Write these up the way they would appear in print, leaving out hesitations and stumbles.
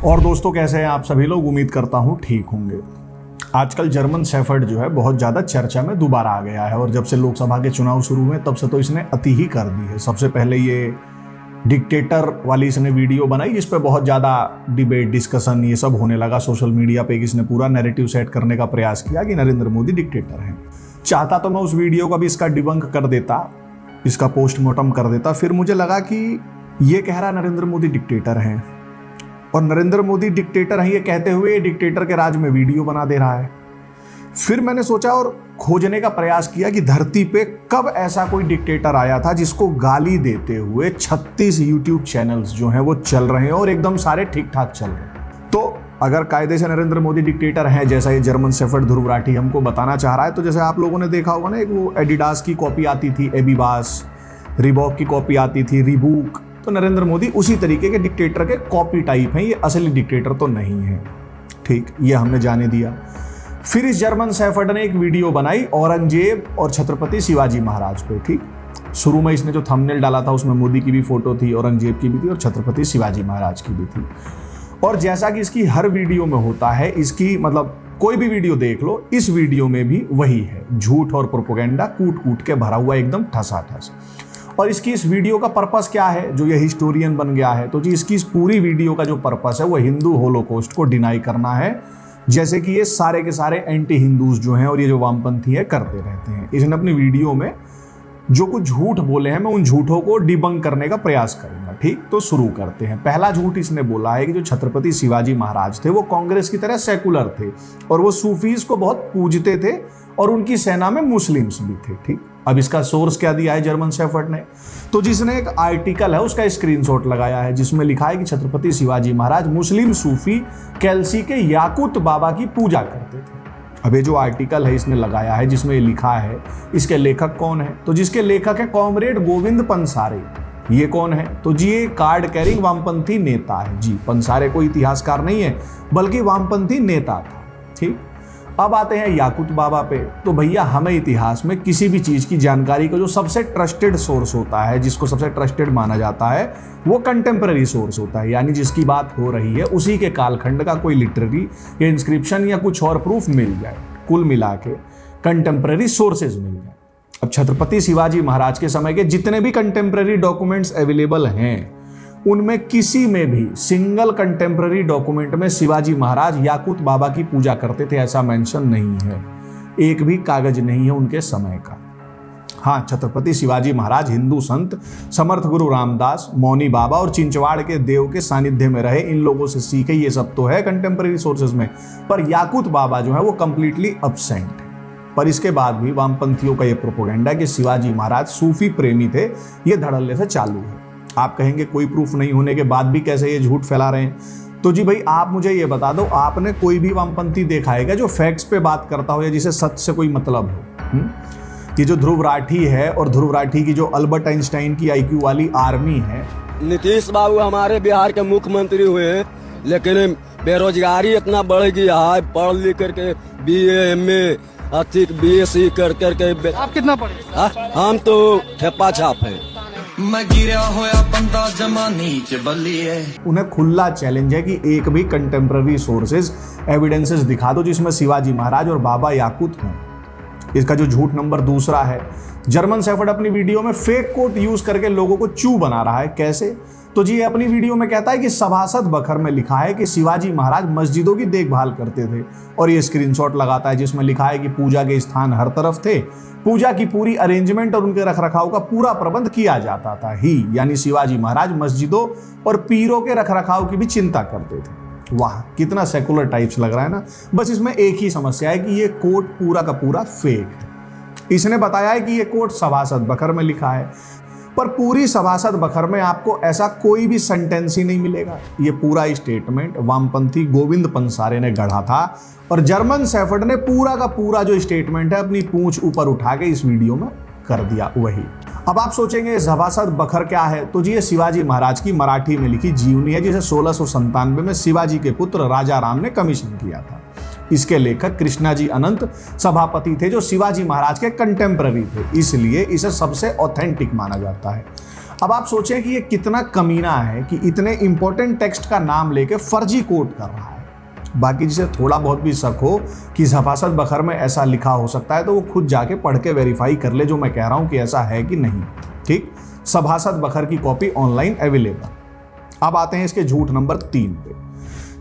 और दोस्तों कैसे हैं आप सभी लोग। उम्मीद करता हूं ठीक होंगे। आजकल जर्मन शेफर्ड जो है बहुत ज़्यादा चर्चा में दोबारा आ गया है और जब से लोकसभा के चुनाव शुरू हुए तब से तो इसने अति ही कर दी है। सबसे पहले ये डिक्टेटर वाली इसने वीडियो बनाई जिस पे बहुत ज़्यादा डिबेट डिस्कशन ये सब होने लगा सोशल मीडिया पे। इसने पूरा नैरेटिव सेट करने का प्रयास किया कि नरेंद्र मोदी डिक्टेटर हैं। चाहता तो मैं उस वीडियो का भी इसका डिबंक कर देता, इसका पोस्टमार्टम कर देता। फिर मुझे लगा कि ये कह रहा नरेंद्र मोदी डिक्टेटर हैं और नरेंद्र मोदी डिक्टेटर हैं ये कहते हुए डिक्टेटर के राज में वीडियो बना दे रहा है। फिर मैंने सोचा और खोजने का प्रयास किया कि धरती पे कब ऐसा कोई डिक्टेटर आया था जिसको गाली देते हुए 36 यूट्यूब चैनल्स जो हैं वो चल रहे हैं और एकदम सारे ठीक ठाक चल रहे हैं। तो अगर कायदे से नरेंद्र मोदी डिक्टेटर हैं जैसा ये जर्मन शेफर्ड ध्रुव राठी हमको बताना चाह रहा है, तो जैसे आप लोगों ने देखा होगा ना, एक वो एडिडास की कॉपी आती थी एबीबास, रिबॉक की कॉपी आती थी रिबूक, तो नरेंद्र मोदी उसी तरीके के डिक्टेटर के कॉपी टाइप हैं। ये असली डिक्टेटर तो नहीं है। ठीक, ये हमने जाने दिया। फिर इस जर्मन शेफर्ड ने एक वीडियो बनाई औरंगजेब और छत्रपति शिवाजी महाराज पे। ठीक, शुरू में इसने जो थंबनेल डाला था उसमें मोदी की भी फोटो थी, औरंगजेब की भी थी और छत्रपति शिवाजी महाराज की भी थी। और जैसा कि इसकी हर वीडियो में होता है, इसकी मतलब कोई भी वीडियो देख लो, इस वीडियो में भी वही है, झूठ और प्रोपेगेंडा कूट कूट के भरा हुआ एकदम ठसाठस। और इसकी इस वीडियो का पर्पस क्या है, जो ये हिस्टोरियन बन गया है, तो जी इसकी इस पूरी वीडियो का जो पर्पस है वो हिंदू होलोकॉस्ट को डिनाई करना है, जैसे कि ये सारे के सारे एंटी हिंदूज जो हैं और ये जो वामपंथी है करते रहते हैं। इसने अपनी वीडियो में जो कुछ झूठ बोले हैं मैं उन झूठों को डिबंक करने का प्रयास करूंगा। ठीक, तो शुरू करते हैं। पहला झूठ इसने बोला है कि जो छत्रपति शिवाजी महाराज थे वो कांग्रेस की तरह सेकुलर थे और वो सूफीज को बहुत पूजते थे और उनकी सेना में मुस्लिम्स भी थे। ठीक, अब इसका सोर्स क्या दिया है जर्मन शेफर्ड ने, तो जिसने एक आर्टिकल है उसका स्क्रीनशॉट लगाया है जिसमें लिखा है कि छत्रपति शिवाजी महाराज मुस्लिम सूफी कैल्सी के याकूत बाबा की पूजा करते थे। अब ये जो आर्टिकल है इसने लगाया है जिसमें ये लिखा है, इसके लेखक कौन है, तो जिसके लेखक है कॉमरेड गोविंद पंसारे। ये कौन है, तो जी ये कार्ड कैरिंग वामपंथी नेता है। जी, पंसारे कोई इतिहासकार नहीं है बल्कि वामपंथी नेता था। ठीक, अब आते हैं याकूत बाबा पे। तो भैया हमें इतिहास में किसी भी चीज़ की जानकारी का जो सबसे ट्रस्टेड सोर्स होता है, जिसको सबसे ट्रस्टेड माना जाता है, वो कंटेम्प्रेरी सोर्स होता है, यानी जिसकी बात हो रही है उसी के कालखंड का कोई लिटरेरी या इंस्क्रिप्शन या कुछ और प्रूफ मिल जाए। कुल मिला के कंटेम्प्रेरी सोर्सेज मिल जाए। अब छत्रपति शिवाजी महाराज के समय के जितने भी कंटेम्प्रेरी डॉक्यूमेंट्स अवेलेबल हैं उनमें किसी में भी सिंगल कंटेम्प्रेरी डॉक्यूमेंट में शिवाजी महाराज याकूत बाबा की पूजा करते थे ऐसा मेंशन नहीं है। एक भी कागज नहीं है उनके समय का। हाँ, छत्रपति शिवाजी महाराज हिंदू संत समर्थ गुरु रामदास, मौनी बाबा और चिंचवाड़ के देव के सानिध्य में रहे, इन लोगों से सीखे, ये सब तो है कंटेम्प्रेरी सोर्सेज में। पर याकूत बाबा जो है वो कंप्लीटली अब्सेंट है। पर इसके बाद भी वामपंथियों का ये प्रोपेगेंडा कि शिवाजी महाराज सूफी प्रेमी थे, ये धड़ल्ले से चालू है। आप कहेंगे कोई प्रूफ नहीं होने के बाद भी कैसे ये झूठ फैला रहे हैं, तो जी भाई आप मुझे ये बता दो, आपने कोई भी वामपंथी देखा है क्या जो फैक्ट्स पे बात करता हो या जिसे सच से कोई मतलब हो? ये जो ध्रुव राठी है और ध्रुव राठी की जो अल्बर्ट आइंस्टाइन की आईक्यू वाली आर्मी है। नीतीश बाबू हमारे बिहार के मुख्यमंत्री हुए हैं, लेकिन बेरोजगारी इतना बढ़ गया है, पढ़ लिख करके BA MA अधिक BSc कर करके। आप कितना पढ़े? हम तो ठेपा छाप है। मैं गिरा होया बंदा जमा नीच बल्लिए। उन्हें खुला चैलेंज है कि एक भी कंटेम्प्रेरी सोर्सेज एविडेंसेस दिखा दो जिसमें शिवाजी महाराज और बाबा याकूत हों। इसका जो झूठ नंबर दूसरा है, जर्मन शेफर्ड अपनी वीडियो में फेक कोट यूज करके लोगों को चू बना रहा है। कैसे, तो जी अपनी वीडियो में कहता है कि सभासद बखर में लिखा है कि शिवाजी महाराज मस्जिदों की देखभाल करते थे और ये स्क्रीनशॉट लगाता है जिसमें लिखा है कि पूजा के स्थान हर तरफ थे, पूजा की पूरी अरेंजमेंट और उनके रखरखाव का पूरा प्रबंध किया जाता था ही, यानी शिवाजी महाराज मस्जिदों और पीरों के रखरखाव की भी चिंता करते थे। वाह, कितना सेकुलर टाइप्स लग रहा है ना। बस इसमें एक ही समस्या है कि ये कोट पूरा का पूरा फेक है। इसने बताया है कि ये कोट सभासद बखर में लिखा है, पर पूरी सभासद बखर में आपको ऐसा कोई भी सेंटेंस ही नहीं मिलेगा। ये पूरा स्टेटमेंट वामपंथी गोविंद पंसारे ने गढ़ा था और जर्मन शेफर्ड ने पूरा का पूरा जो स्टेटमेंट है अपनी पूंछ ऊपर उठा के इस वीडियो में कर दिया वही। अब आप सोचेंगे सभासद बखर क्या है, तो जी ये शिवाजी महाराज की मराठी में लिखी जीवनी है जिसे 1697 में शिवाजी के पुत्र राजा राम ने कमीशन किया था। इसके लेखक कृष्णाजी अनंत सभापति थे जो शिवाजी महाराज के कंटेम्प्रेरी थे, इसलिए इसे सबसे ऑथेंटिक माना जाता है। अब आप सोचें कि ये कितना कमीना है कि इतने इंपॉर्टेंट टेक्स्ट का नाम लेके फर्जी कोट कर रहा है। बाकी जिसे थोड़ा बहुत भी शक हो कि सभासद बखर में ऐसा लिखा हो सकता है तो वो खुद जाके पढ़ के वेरीफाई कर ले जो मैं कह रहा हूं कि ऐसा है कि नहीं। ठीक, सभासद बखर की कॉपी ऑनलाइन अवेलेबल। अब आते हैं इसके झूठ नंबर 3 पे।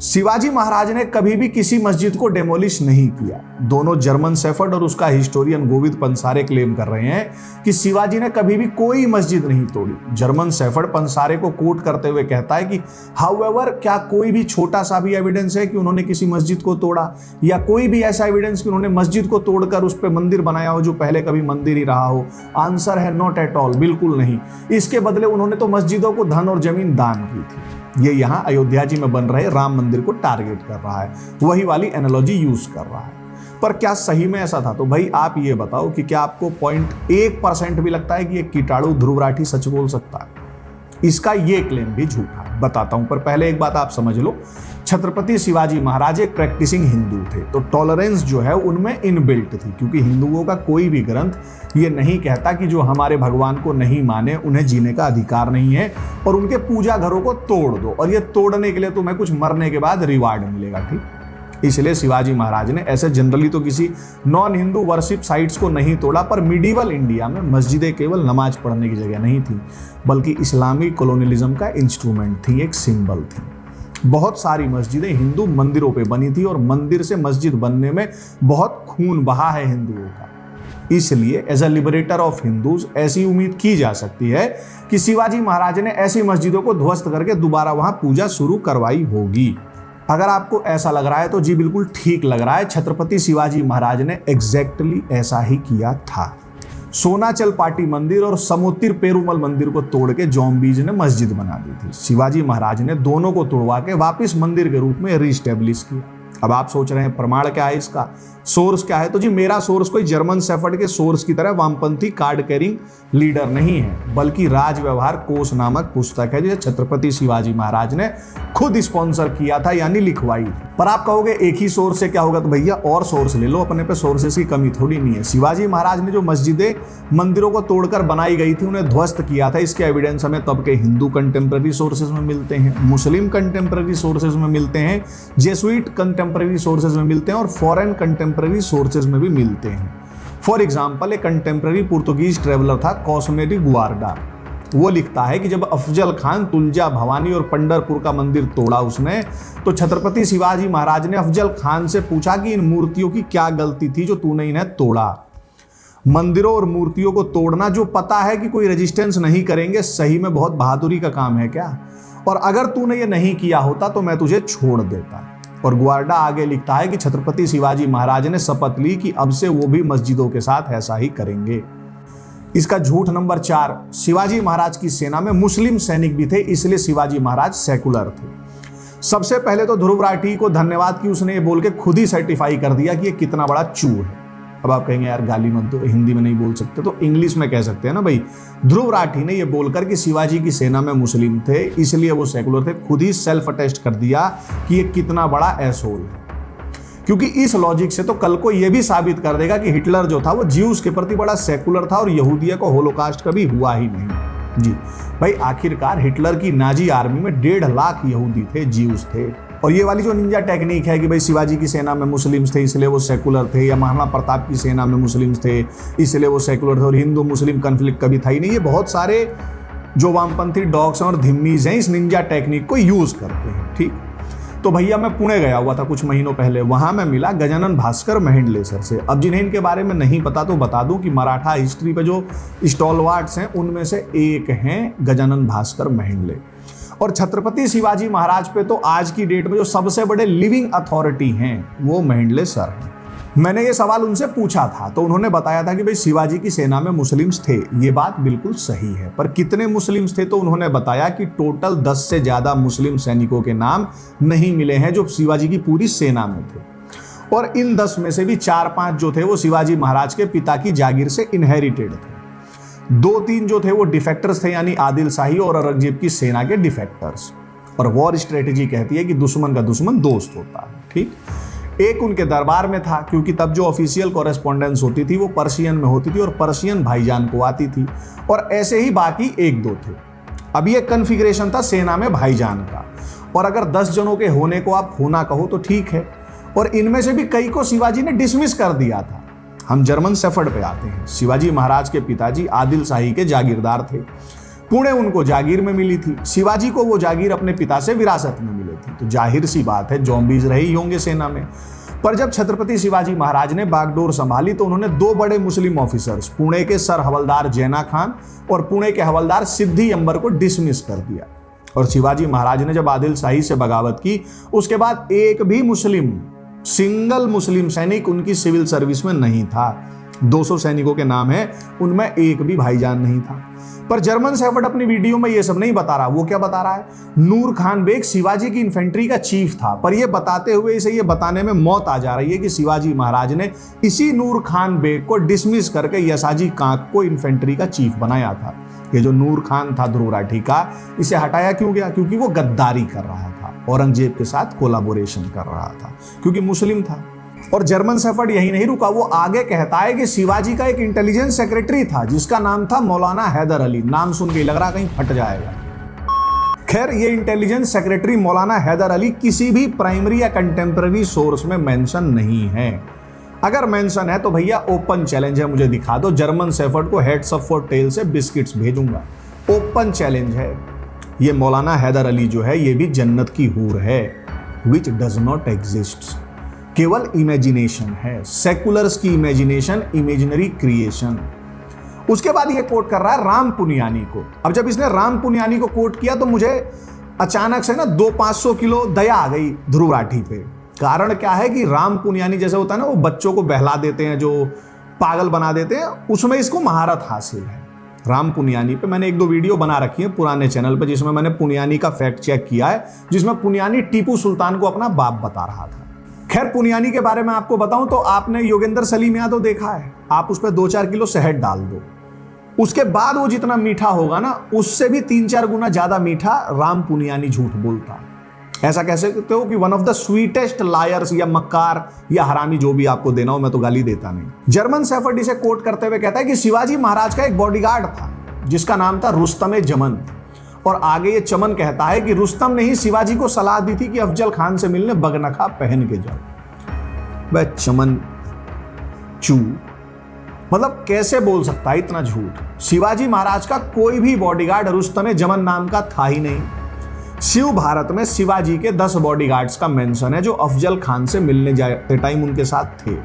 शिवाजी महाराज ने कभी भी किसी मस्जिद को डेमोलिश नहीं किया। दोनों जर्मन शेफर्ड और उसका हिस्टोरियन गोविंद पंसारे क्लेम कर रहे हैं कि शिवाजी ने कभी भी कोई मस्जिद नहीं तोड़ी। जर्मन शेफर्ड पंसारे को कोट करते हुए कहता है कि हाउएवर, क्या कोई भी छोटा सा भी एविडेंस है कि उन्होंने किसी मस्जिद को तोड़ा, या कोई भी ऐसा एविडेंस कि उन्होंने मस्जिद को तोड़कर उस पर मंदिर बनाया हो जो पहले कभी मंदिर ही रहा हो? आंसर है नॉट एट ऑल, बिल्कुल नहीं। इसके बदले उन्होंने तो मस्जिदों को धन और जमीन दान की थी। ये यहाँ अयोध्या जी में बन रहे राम मंदिर को टारगेट कर रहा है, वही वाली एनालॉजी यूज कर रहा है। पर क्या सही में ऐसा था? तो भाई आप ये बताओ कि क्या आपको 0.1% भी लगता है कि ये कीटाणु ध्रुव राठी सच बोल सकता है? इसका ये क्लेम भी झूठा है, बताता हूं। पर पहले एक बात आप समझ लो, छत्रपति शिवाजी महाराज एक प्रैक्टिसिंग हिंदू थे, तो टॉलरेंस जो है उनमें इनबिल्ट थी, क्योंकि हिंदुओं का कोई भी ग्रंथ ये नहीं कहता कि जो हमारे भगवान को नहीं माने उन्हें जीने का अधिकार नहीं है और उनके पूजा घरों को तोड़ दो, और ये तोड़ने के लिए तुम्हें कुछ मरने के बाद रिवार्ड मिलेगा। ठीक, इसलिए शिवाजी महाराज ने ऐसे जनरली तो किसी नॉन हिंदू वर्शिप साइट्स को नहीं तोड़ा, पर मिडीवल इंडिया में मस्जिदें केवल नमाज पढ़ने की जगह नहीं थी, बल्कि इस्लामी कॉलोनियलिज्म का इंस्ट्रूमेंट थी, एक सिंबल थी। बहुत सारी मस्जिदें हिंदू मंदिरों पे बनी थी और मंदिर से मस्जिद बनने में बहुत खून बहा है हिंदुओं का। इसलिए as a liberator of Hindus ऐसी उम्मीद की जा सकती है कि शिवाजी महाराज ने ऐसी मस्जिदों को ध्वस्त करके दोबारा वहां पूजा शुरू करवाई होगी। अगर आपको ऐसा लग रहा है तो जी बिल्कुल ठीक लग रहा है, छत्रपति शिवाजी महाराज ने एग्जैक्टली ऐसा ही किया था। सोनाचल पाटी मंदिर और समोतिर पेरुमल मंदिर को तोड़ के जॉम्बीज ने मस्जिद बना दी थी। शिवाजी महाराज ने दोनों को तोड़वा के वापस मंदिर के रूप में रीस्टेब्लिश किया। अब आप सोच रहे हैं प्रमाण क्या है इसका, सोर्स क्या है? तो जी मेरा सोर्स कोई जर्मन शेफर्ड के सोर्स की तरह वामपंथी कार्ड कैरिंग लीडर नहीं है, बल्कि राज व्यवहार कोश नामक पुस्तक है जिसे छत्रपति शिवाजी महाराज ने खुद स्पॉन्सर किया था, यानी लिखवाई। पर आप कहोगे एक ही सोर्स से क्या होगा? तो भैया और सोर्स ले लो, अपने पे सोर्सेस की कमी थोड़ी नहीं है। शिवाजी महाराज ने जो मस्जिदें मंदिरों को तोड़कर बनाई गई थी उन्हें ध्वस्त किया था, इसके एविडेंस हमें तब के हिंदू कंटेम्प्रेरी सोर्सेज में मिलते हैं, मुस्लिम कंटेम्प्रेरी सोर्सेज में मिलते हैं, जेसुइट कंटेम्प्रेरी सोर्सेज में मिलते हैं और फॉरेन कंटेम्प्रेरी सोर्सेज में भी मिलते हैं। फॉर एग्जाम्पल, एक कंटेम्प्रेरी पुर्तगीज ट्रेवलर था कॉस्मेरी गुआर्डा। वो लिखता है कि जब अफजल खान तुलजा भवानी और पंढरपुर का मंदिर तोड़ा उसने, तो छत्रपति शिवाजी महाराज ने अफजल खान से पूछा कि इन मूर्तियों की क्या गलती थी जो तूने इन्हें तोड़ा। मंदिरों और मूर्तियों को तोड़ना जो पता है कि कोई रेजिस्टेंस नहीं करेंगे, सही में बहुत बहादुरी का काम है क्या? और अगर तूने ये नहीं किया होता तो मैं तुझे छोड़ देता। और गुआर्डा आगे लिखता है कि छत्रपति शिवाजी महाराज ने शपथ ली कि अब से वो भी मस्जिदों के साथ ऐसा ही करेंगे। इसका झूठ नंबर 4, शिवाजी महाराज की सेना में मुस्लिम सैनिक भी थे, इसलिए शिवाजी महाराज सेकुलर थे। सबसे पहले तो ध्रुव राठी को धन्यवाद कि उसने ये बोल के खुद ही सर्टिफाई कर दिया कि ये कितना बड़ा चूर है। अब आप कहेंगे यार गाली मत दो, हिंदी में नहीं बोल सकते तो इंग्लिश में कह सकते हैं ना भाई। ध्रुव राठी ने ये बोलकर कि शिवाजी की सेना में मुस्लिम थे इसलिए वो सेकुलर थे, खुद ही सेल्फ अटेस्ट कर दिया कि ये कितना बड़ा एसोल है। क्योंकि इस लॉजिक से तो कल को ये भी साबित कर देगा कि हिटलर जो था वो ज्यूज के प्रति बड़ा सेकुलर था और यहूदिया को होलोकास्ट कभी हुआ ही नहीं। जी भाई, आखिरकार हिटलर की नाजी आर्मी में 1.5 लाख यहूदी थे, ज्यूज थे। और ये वाली जो निंजा टेक्निक है कि भाई शिवाजी की सेना में मुस्लिम्स थे इसलिए वो सेकुलर थे, या महाराणा प्रताप की सेना में मुस्लिम्स थे इसलिए वो सेकुलर थे, और हिंदू मुस्लिम कन्फ्लिक्ट कभी था ही नहीं, ये बहुत सारे जो वामपंथी डॉग्स और धिम्मीज हैं इस निंजा टेक्निक को यूज करते हैं। ठीक, तो भैया मैं पुणे गया हुआ था कुछ महीनों पहले, वहां मैं मिला गजानन भास्कर मेहेंडले सर से। अब जिन्हें इनके बारे में नहीं पता तो बता दूं कि मराठा हिस्ट्री पे जो स्टॉलवार्ड्स हैं उनमें से एक हैं गजानन भास्कर मेहेंडले। और छत्रपति शिवाजी महाराज पे तो आज की डेट में जो सबसे बड़े लिविंग अथॉरिटी हैं वो मेहेंडले सर हैं। मैंने ये सवाल उनसे पूछा था तो उन्होंने बताया था कि भाई शिवाजी की सेना में मुस्लिम्स थे, ये बात बिल्कुल सही है, पर कितने मुस्लिम्स थे? तो उन्होंने बताया कि टोटल 10 से ज्यादा मुस्लिम सैनिकों के नाम नहीं मिले हैं जो शिवाजी की पूरी सेना में थे, और इन 10 में से भी 4-5 जो थे वो शिवाजी महाराज के पिता की जागीर से इनहेरिटेड थे। 2-3 जो थे वो डिफेक्टर्स थे, यानी आदिल शाही और औरंगजेब की सेना के डिफेक्टर्स। और वॉर स्ट्रेटेजी कहती है कि दुश्मन का दुश्मन दोस्त होता है। ठीक, एक उनके दरबार में था क्योंकि तब जो ऑफिशियल कॉरेस्पॉन्डेंस होती थी वो पर्शियन में होती थी और पर्शियन भाईजान को आती थी, और ऐसे ही बाकी 1-2 थे। अब ये कन्फिग्रेशन था सेना में भाईजान का, और अगर 10 जनों के होने को आप होना कहो तो ठीक है, और इनमें से भी कई को शिवाजी ने डिसमिस कर दिया था। हम जर्मन शेफर्ड पे आते हैं। शिवाजी महाराज के पिताजी आदिल शाही के जागीरदार थे। पुणे उनको जागीर में मिली थी। शिवाजी को वो जागीर अपने पिता से विरासत में मिली थी, तो जाहिर सी बात है जॉम्बीज रहे ही होंगे सेना में। पर जब छत्रपति शिवाजी महाराज ने बागडोर संभाली तो उन्होंने 2 बड़े मुस्लिम ऑफिसर्स, पुणे के सर हवलदार जैना खान और पुणे के हवलदार सिद्धि अंबर को डिसमिस कर दिया। और शिवाजी महाराज ने जब आदिल शाही से बगावत की, उसके बाद एक भी सिंगल मुस्लिम सैनिक उनकी सिविल सर्विस में नहीं था। 200 सैनिकों के नाम है, उनमें एक भी भाईजान नहीं था। पर जर्मन शेफर्ड अपनी वीडियो में ये सब नहीं बता रहा। वो क्या बता रहा है? नूर खान बेग शिवाजी की इन्फेंट्री का चीफ था, पर ये बताते हुए इसे ये बताने में मौत आ जा रही है कि शिवाजी महाराज ने इसी नूर खान बेग को डिसमिस करके यसाजी कांक को इन्फेंट्री का चीफ बनाया था। ये जो नूर खान था ध्रुव राठी का, इसे हटाया क्यों गया? क्योंकि वो गद्दारी कर रहा था, औरंगजेब के साथ कोलाबोरेशन कर रहा था, क्योंकि मुस्लिम था। और जर्मन शेफर्ड यही नहीं रुका, वो आगे कहता है कि शिवाजी का एक इंटेलिजेंस सेक्रेटरी था जिसका नाम था मौलाना हैदर अली। नाम सुन के लग रहा कहीं फट जाएगा। खैर, ये इंटेलिजेंस सेक्रेटरी मौलाना हैदर अली किसी भी प्राइमरी या कंटेम्पररी सोर्स में मेंशन नहीं है। अगर मेंशन है तो भैया ओपन चैलेंज है, मुझे दिखा दो। जर्मन शेफर्ड को हेड्स ऑफ फॉर टेल से बिस्किट्स भेजूंगा। ओपन चैलेंज है। ये मौलाना हैदर अली जो है ये भी जन्नत की हूर है, विच डज नॉट एग्जिस्ट। केवल इमेजिनेशन है, सेकुलर्स की इमेजिनेशन, इमेजिनरी क्रिएशन। उसके बाद ये कोट कर रहा है राम पुनियानी को। अब जब इसने राम पुनियानी को कोट किया तो मुझे अचानक से ना 200-500 किलो दया आ गई ध्रुव राठी पे। कारण क्या है कि राम पुनियानी जैसे होता है ना, वो बच्चों को बहला देते हैं, जो पागल बना देते हैं, उसमें इसको महारत हासिल है। राम पुनियानी पे मैंने 1-2 वीडियो बना रखी है पुराने चैनल पे, जिसमें मैंने पुनियानी का फैक्ट चेक किया है, जिसमें पुनियानी टीपू सुल्तान को अपना बाप बता रहा था। खैर, पुनियानी के बारे में आपको बताऊं तो आपने योगेंद्र सलीम यादव देखा है। आप उस पर 2-4 किलो शहद डाल दो, उसके बाद वो जितना मीठा होगा ना, उससे भी 3-4 गुना ज्यादा मीठा राम पुनियानी झूठ बोलता। ऐसा कह सकते हो कि one of the sweetest lawyers या मक्कार या हरामी, जो भी आपको देना हो, मैं तो गाली देता नहीं। जर्मन शेफर्ड इसे कोट करते हुए कहता है कि शिवाजी महाराज का एक बॉडीगार्ड था जिसका नाम था रुस्तम जमन, और आगे ये चमन कहता है कि रुस्तम ने ही शिवाजी को सलाह दी थी कि अफजल खान से मिलने बगनखा पहन के जाओ। वह चमन चू, मतलब कैसे बोल सकता है इतना झूठ? शिवाजी महाराज का कोई भी बॉडीगार्ड रुस्तम जमन नाम का था ही नहीं। शिव भारत में शिवाजी के 10 बॉडीगार्ड्स का मेंशन है जो अफजल खान से मिलने जाते टाइम उनके साथ थे।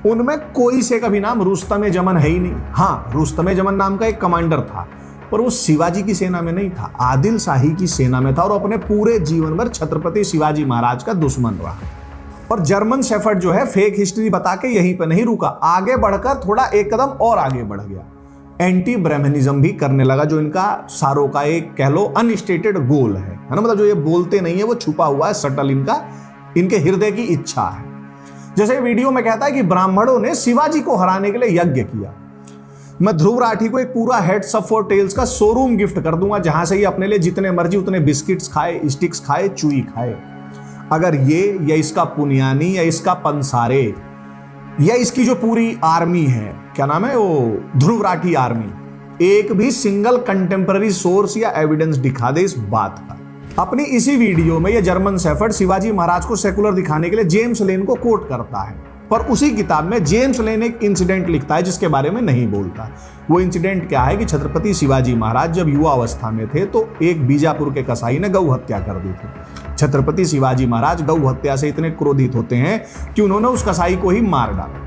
उनमें कोई से कभी नाम रुस्तम जमन है ही नहीं। हाँ, रुस्तम जमन नाम का एक कमांडर था, पर वो शिवाजी की सेना में नहीं था, आदिल शाही की सेना में था, और अपने पूरे जीवन भर छत्रपति शिवाजी महाराज का दुश्मन रहा। और जर्मन शेफर्ड जो है फेक हिस्ट्री बता के यहीं पे नहीं रुका, आगे बढ़कर थोड़ा एक कदम और आगे बढ़ गया। एंटी ब्राह्मणिज्म भी करने लगा, जो इनका सारों का एक कह लो अनस्टेटेड गोल है ना, मतलब जो ये बोलते नहीं है वो छुपा हुआ है, सटल इनके हृदय की इच्छा है। जैसे वीडियो में कहता है कि ब्राह्मणों ने शिवाजी को हराने के लिए यज्ञ किया। मैं ध्रुव राठी को एक पूरा हेड्स ऑफ फॉर टेल्स का शोरूम गिफ्ट कर दूंगा, जहां से ये अपने लिए जितने मर्जी उतने बिस्किट्स खाए, स्टिक्स खाए, चुई खाए। अगर ये या इसका पुनियानी या इसका पंसारे या इसकी जो पूरी आर्मी है, क्या नाम है वो, ध्रुव राठी आर्मी, एक भी सिंगल कंटेम्पररी सोर्स या एविडेंस दिखा दे इस बात का। अपनी इसी वीडियो में ये जर्मन शेफर्ड शिवाजी महाराज को सेकुलर दिखाने के लिए जेम्स लेन को कोट करता है, पर उसी किताब में जेम्स लेन एक इंसिडेंट लिखता है जिसके बारे में नहीं बोलता। वो इंसिडेंट क्या है कि छत्रपति शिवाजी महाराज जब युवा अवस्था में थे तो एक बीजापुर के कसाई ने गौ हत्या कर दी थी। छत्रपति शिवाजी महाराज गौ हत्या से इतने क्रोधित होते हैं कि उन्होंने उस कसाई को ही मार डाला।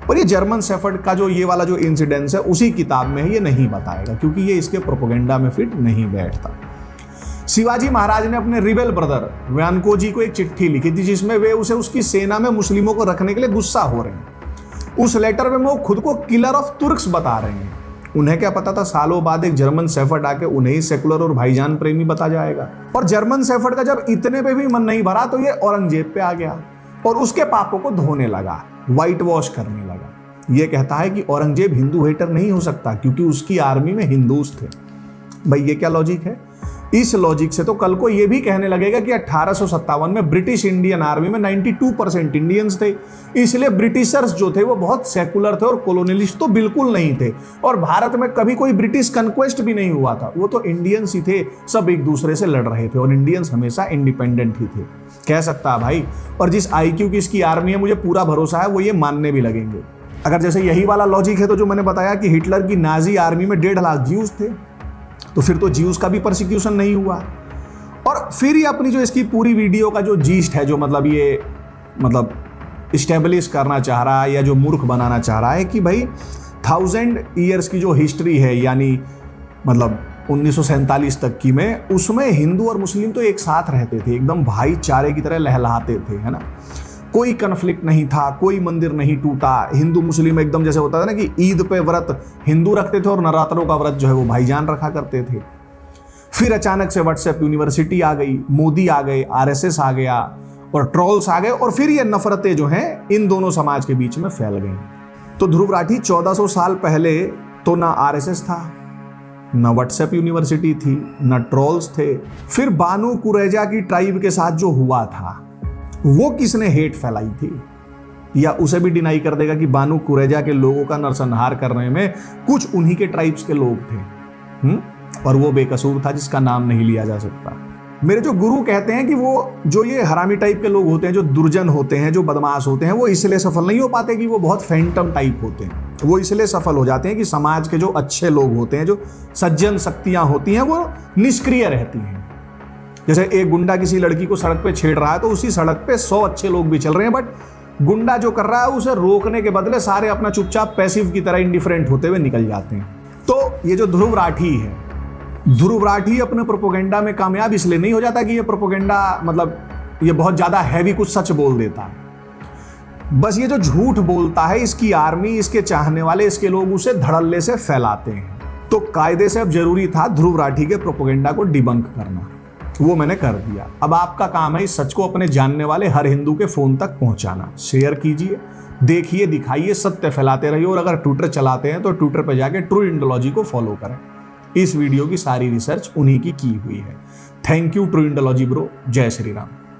पर ये जर्मन शेफर्ड का जो ये वाला जो इंसिडेंस है उसी किताब में ये नहीं बताएगा, क्योंकि ये इसके प्रोपेगेंडा में फिट नहीं बैठता। शिवाजी महाराज ने अपने रिबेल ब्रदर व्यानको जी को एक चिट्ठी लिखी थी जिसमें वे उसे उसकी सेना में मुस्लिमों को रखने के लिए गुस्सा हो रहे हैं। उस लेटर में वो खुद को किलर ऑफ तुर्क्स बता रहे हैं। उन्हें क्या पता था सालों बाद एक जर्मन शेफर्ड आके उन्हें ही सेकुलर और भाईजान प्रेमी बता जाएगा। और जर्मन शेफर्ड का जब इतने पे भी मन नहीं भरा तो ये औरंगजेब पे आ गया और उसके पापों को धोने लगा, व्हाइट वॉश करने लगा। ये कहता है कि औरंगजेब हिंदू हेटर नहीं हो सकता क्योंकि उसकी आर्मी में हिंदूस थे। भाई ये क्या लॉजिक है? इस लॉजिक से तो कल को ये भी कहने लगेगा कि 1857 में ब्रिटिश इंडियन आर्मी में 92% इंडियंस थे, इसलिए ब्रिटिशर्स जो थे वो बहुत सेकुलर थे और कॉलोनियलिस्ट तो बिल्कुल नहीं थे, और भारत में कभी कोई ब्रिटिश कंक्वेस्ट भी नहीं हुआ था, वो तो इंडियंस ही थे, सब एक दूसरे से लड़ रहे थे और इंडियंस हमेशा इंडिपेंडेंट ही थे, कह सकता है भाई। और जिस IQ की इसकी आर्मी है मुझे पूरा भरोसा है वो ये मानने भी लगेंगे। अगर जैसे यही वाला लॉजिक है तो जो मैंने बताया कि हिटलर की नाजी आर्मी में 1.5 लाख ज्यूज थे, तो फिर तो ज्यूज का भी परसिक्यूशन नहीं हुआ। और फिर ये अपनी जो इसकी पूरी वीडियो का जो जीस्ट है, जो मतलब ये मतलब इस्टेब्लिश करना चाह रहा है या जो मूर्ख बनाना चाह रहा है कि भाई 1000 ईयर्स की जो हिस्ट्री है, यानी मतलब 1947 तक की में, उसमें हिंदू और मुस्लिम तो एक साथ रहते थे, एकदम भाईचारे की तरह लहलहाते थे, है ना। कोई कन्फ्लिक्ट नहीं था, कोई मंदिर नहीं टूटा, हिंदू मुस्लिम एकदम जैसे होता था ना कि ईद पे व्रत हिंदू रखते थे और नवरात्रों का व्रत जो है वो भाईजान रखा करते थे। फिर अचानक से व्हाट्सएप यूनिवर्सिटी आ गई, मोदी आ गए, RSS आ गया और ट्रोल्स आ गए, और फिर ये नफरतें जो हैं इन दोनों समाज के बीच में फैल गई। तो ध्रुव राठी 1400 साल पहले तो ना RSS था, ना व्हाट्सएप यूनिवर्सिटी थी, ना ट्रोल्स थे। फिर बानू कुरेजा की ट्राइब के साथ जो हुआ था वो किसने हेट फैलाई थी, या उसे भी डिनाई कर देगा कि बानू कुरेजा के लोगों का नरसंहार करने में कुछ उन्हीं के ट्राइब्स के लोग थे, और वो बेकसूर था जिसका नाम नहीं लिया जा सकता। मेरे जो गुरु कहते हैं कि वो जो ये हरामी टाइप के लोग होते हैं, जो दुर्जन होते हैं, जो बदमाश होते हैं, वो इसलिए सफल नहीं हो पाते कि वो बहुत फैंटम टाइप होते हैं, वो इसलिए सफल हो जाते हैं कि समाज के जो अच्छे लोग होते हैं, जो सज्जन शक्तियां होती हैं, वो निष्क्रिय रहती हैं। जैसे एक गुंडा किसी लड़की को सड़क पे छेड़ रहा है तो उसी सड़क पे 100 अच्छे लोग भी चल रहे हैं, बट गुंडा जो कर रहा है उसे रोकने के बदले सारे अपना चुपचाप पैसिव की तरह इंडिफरेंट होते हुए निकल जाते हैं। तो ये जो ध्रुव राठी है, ध्रुव राठी अपने प्रोपोगेंडा में कामयाब इसलिए नहीं हो जाता कि ये प्रोपोगेंडा मतलब ये बहुत ज्यादा हैवी कुछ सच बोल देता है, बस ये जो झूठ बोलता है इसकी आर्मी, इसके चाहने वाले, इसके लोग उसे धड़ल्ले से फैलाते हैं। तो कायदे से अब जरूरी था ध्रुव राठी के प्रोपोगेंडा को डिबंक करना, वो मैंने कर दिया। अब आपका काम है इस सच को अपने जानने वाले हर हिंदू के फोन तक पहुंचाना। शेयर कीजिए, देखिए, दिखाइए, सत्य फैलाते रहिए, और अगर ट्विटर चलाते हैं तो ट्विटर पर जाके ट्रू इंडोलॉजी को फॉलो करें। इस वीडियो की सारी रिसर्च उन्हीं की हुई है। Thank you true Indology bro. जय श्री राम।